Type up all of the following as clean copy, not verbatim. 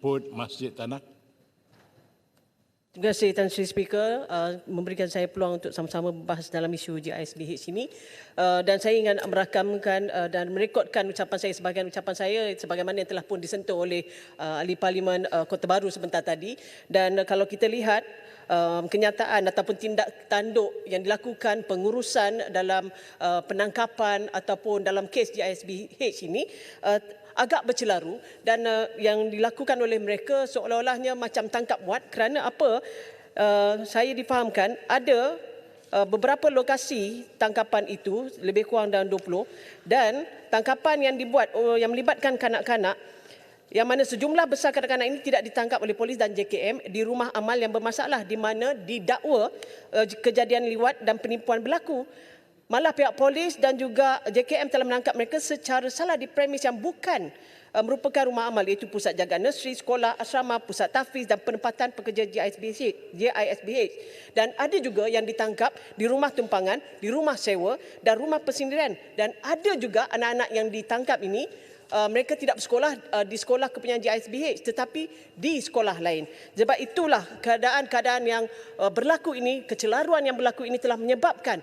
Put Masjid Tanah. Terima kasih Tan Sri Speaker memberikan saya peluang untuk sama-sama membahas dalam isu GISBH ini, dan saya ingin merakamkan dan merekodkan ucapan saya sebahagian ucapan saya sebagaimana yang telah pun disentuh oleh Ahli Parlimen Kota Baru sebentar tadi. Dan kalau kita lihat kenyataan ataupun tindak tanduk yang dilakukan pengurusan dalam penangkapan ataupun dalam kes GISBH ini agak bercelaru, dan yang dilakukan oleh mereka seolah-olahnya macam tangkap muat. Kerana apa? Saya difahamkan ada beberapa lokasi tangkapan itu, lebih kurang dalam 20, dan tangkapan yang dibuat yang melibatkan kanak-kanak, yang mana sejumlah besar kanak-kanak ini tidak ditangkap oleh polis dan JKM di rumah amal yang bermasalah, di mana didakwa kejadian liwat dan penipuan berlaku. Malah pihak polis dan juga JKM telah menangkap mereka secara salah di premis yang bukan merupakan rumah amal, iaitu pusat jagaan nursery, sekolah, asrama, pusat tahfiz dan penempatan pekerja GISBH. Dan ada juga yang ditangkap di rumah tumpangan, di rumah sewa dan rumah persendirian. Dan ada juga anak-anak yang ditangkap ini mereka tidak bersekolah di sekolah kepunyaan GISBH tetapi di sekolah lain. Sebab itulah keadaan-keadaan yang berlaku ini, kecelaruan yang berlaku ini telah menyebabkan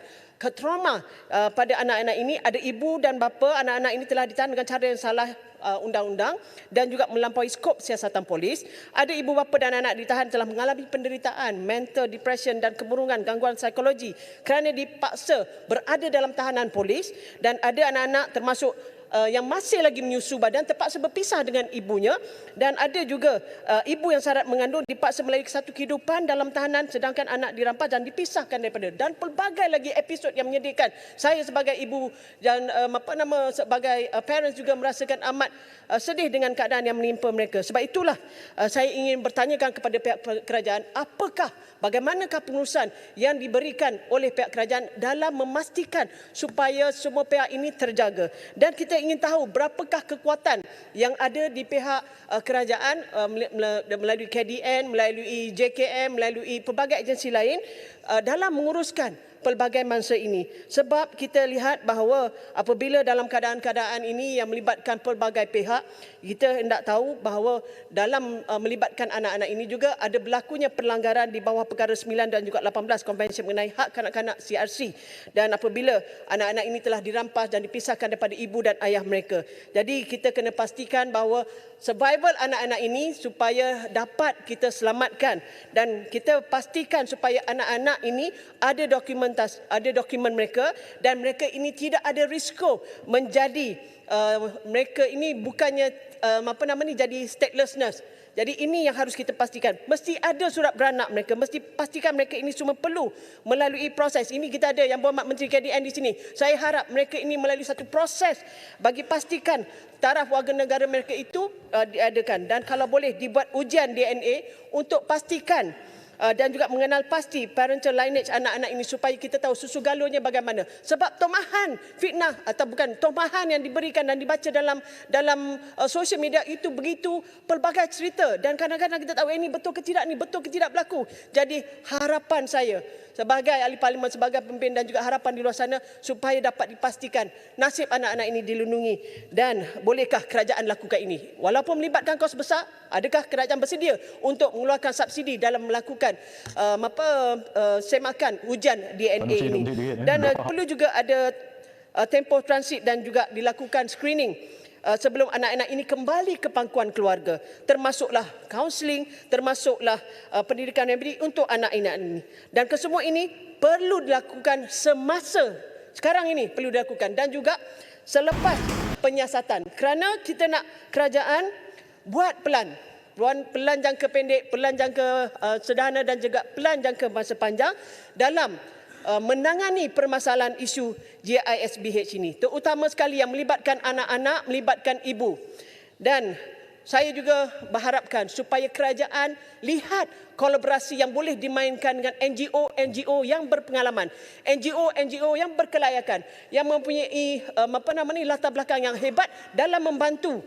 trauma pada anak-anak ini. Ada ibu dan bapa, anak-anak ini telah ditahan dengan cara yang salah undang-undang dan juga melampaui skop siasatan polis. Ada ibu bapa dan anak ditahan telah mengalami penderitaan, mental depression dan kemurungan, gangguan psikologi kerana dipaksa berada dalam tahanan polis. Dan ada anak-anak termasuk yang masih lagi menyusu badan terpaksa berpisah dengan ibunya, dan ada juga ibu yang syarat mengandung dipaksa melalui satu kehidupan dalam tahanan sedangkan anak dirampas dan dipisahkan daripada, dan pelbagai lagi episod yang menyedihkan. Saya sebagai ibu dan sebagai parents juga merasakan amat sedih dengan keadaan yang menimpa mereka. Sebab itulah saya ingin bertanyakan kepada pihak kerajaan, bagaimanakah pengurusan yang diberikan oleh pihak kerajaan dalam memastikan supaya semua pihak ini terjaga. Dan kita ingin tahu berapakah kekuatan yang ada di pihak kerajaan melalui KDN, melalui JKM, melalui pelbagai agensi lain dalam menguruskan pelbagai mangsa ini. Sebab kita lihat bahawa apabila dalam keadaan-keadaan ini yang melibatkan pelbagai pihak, kita hendak tahu bahawa dalam melibatkan anak-anak ini juga ada berlakunya pelanggaran di bawah perkara 9 dan juga 18 Konvensyen mengenai hak kanak-kanak CRC. Dan apabila anak-anak ini telah dirampas dan dipisahkan daripada ibu dan ayah mereka. Jadi kita kena pastikan bahawa survival anak-anak ini supaya dapat kita selamatkan, dan kita pastikan supaya anak-anak ini ada dokumen mereka, dan mereka ini tidak ada risiko menjadi mereka ini bukannya jadi statelessness. Jadi ini yang harus kita pastikan. Mesti ada surat beranak mereka. Mesti pastikan mereka ini semua perlu melalui proses. Ini kita ada Yang Berhormat Menteri KDN di sini. Saya harap mereka ini melalui satu proses bagi pastikan taraf warga negara mereka itu diadakan. Dan kalau boleh dibuat ujian DNA untuk pastikan dan juga mengenal pasti parental lineage anak-anak ini supaya kita tahu susu galurnya bagaimana. Sebab tomahan fitnah atau bukan tomahan yang diberikan dan dibaca dalam sosial media itu begitu pelbagai cerita, dan kadang-kadang kita tahu ini betul ke tidak, ni betul ke tidak berlaku. Jadi harapan saya sebagai ahli parlimen, sebagai pemimpin dan juga harapan di luar sana supaya dapat dipastikan nasib anak-anak ini dilindungi. Dan bolehkah kerajaan lakukan ini? Walaupun melibatkan kos besar, adakah kerajaan bersedia untuk mengeluarkan subsidi dalam melakukan semakan ujian DNA ini? Dan perlu juga ada tempoh transit dan juga dilakukan screening sebelum anak-anak ini kembali ke pangkuan keluarga, termasuklah kaunseling, termasuklah pendidikan yang diberi untuk anak-anak ini. Dan kesemua ini perlu dilakukan semasa sekarang ini, perlu dilakukan, dan juga selepas penyiasatan. Kerana kita nak kerajaan buat pelan jangka pendek, pelan jangka sederhana dan juga pelan jangka masa panjang dalam menangani permasalahan isu GISBH ini, terutama sekali yang melibatkan anak-anak, melibatkan ibu. Dan saya juga berharapkan supaya kerajaan lihat kolaborasi yang boleh dimainkan dengan NGO yang berpengalaman, NGO yang berkelayakan, yang mempunyai latar belakang yang hebat dalam membantu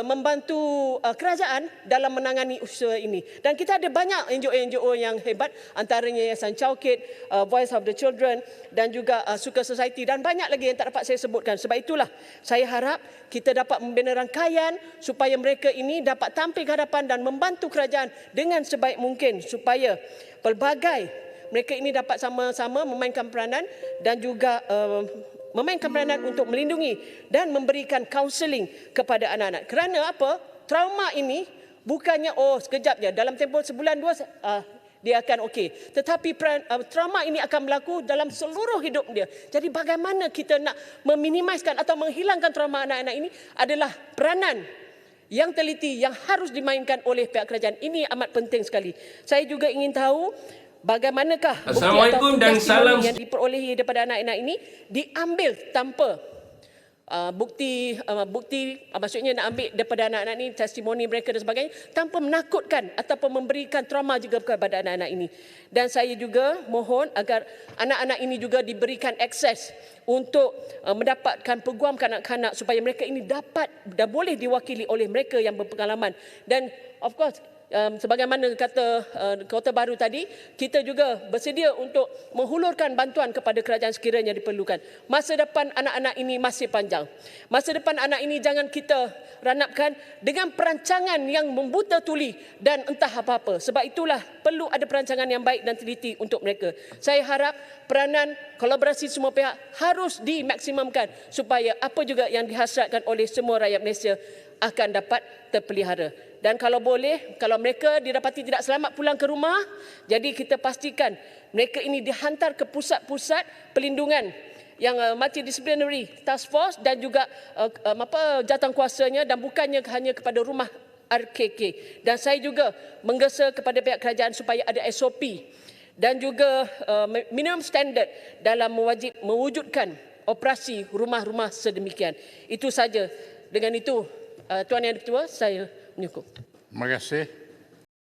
membantu kerajaan dalam menangani usaha ini. Dan kita ada banyak NGO-NGO yang hebat, antaranya Yayasan Chowkit, Voice of the Children dan juga Suka Society dan banyak lagi yang tak dapat saya sebutkan. Sebab itulah saya harap kita dapat membina rangkaian supaya mereka ini dapat tampil ke hadapan dan membantu kerajaan dengan sebaik mungkin supaya pelbagai mereka ini dapat sama-sama memainkan peranan dan juga memainkan peranan untuk melindungi dan memberikan kaunseling kepada anak-anak. Kerana apa? Trauma ini bukannya sekejap je, dalam tempoh sebulan dua dia akan okey. Tetapi trauma ini akan berlaku dalam seluruh hidup dia. Jadi bagaimana kita nak meminimaliskan atau menghilangkan trauma anak-anak ini adalah peranan yang teliti yang harus dimainkan oleh pihak kerajaan. Ini amat penting sekali. Saya juga ingin tahu bagaimanakah bukti Assalamualaikum dan salam yang diperolehi daripada anak-anak ini diambil tanpa bukti maksudnya nak ambil daripada anak-anak ini testimoni mereka dan sebagainya tanpa menakutkan ataupun memberikan trauma juga kepada anak-anak ini. Dan saya juga mohon agar anak-anak ini juga diberikan akses untuk mendapatkan peguam kanak-kanak supaya mereka ini dapat dan boleh diwakili oleh mereka yang berpengalaman. Dan of course sebagaimana kata Kota Baru tadi, kita juga bersedia untuk menghulurkan bantuan kepada kerajaan sekiranya diperlukan. Masa depan anak-anak ini masih panjang. Masa depan anak ini jangan kita ranapkan dengan perancangan yang membuta tuli dan entah apa-apa. Sebab itulah perlu ada perancangan yang baik dan teliti untuk mereka. Saya harap peranan kolaborasi semua pihak harus dimaksimumkan supaya apa juga yang dihasratkan oleh semua rakyat Malaysia akan dapat terpelihara. Dan kalau boleh, kalau mereka didapati tidak selamat pulang ke rumah, jadi kita pastikan mereka ini dihantar ke pusat-pusat pelindungan yang multidisciplinary task force dan juga jawatankuasanya dan bukannya hanya kepada rumah RKK. Dan saya juga menggesa kepada pihak kerajaan supaya ada SOP dan juga minimum standard dalam mewujudkan operasi rumah-rumah sedemikian. Itu saja. Dengan itu, Tuan Yang Ketua, saya menyukup. Terima kasih.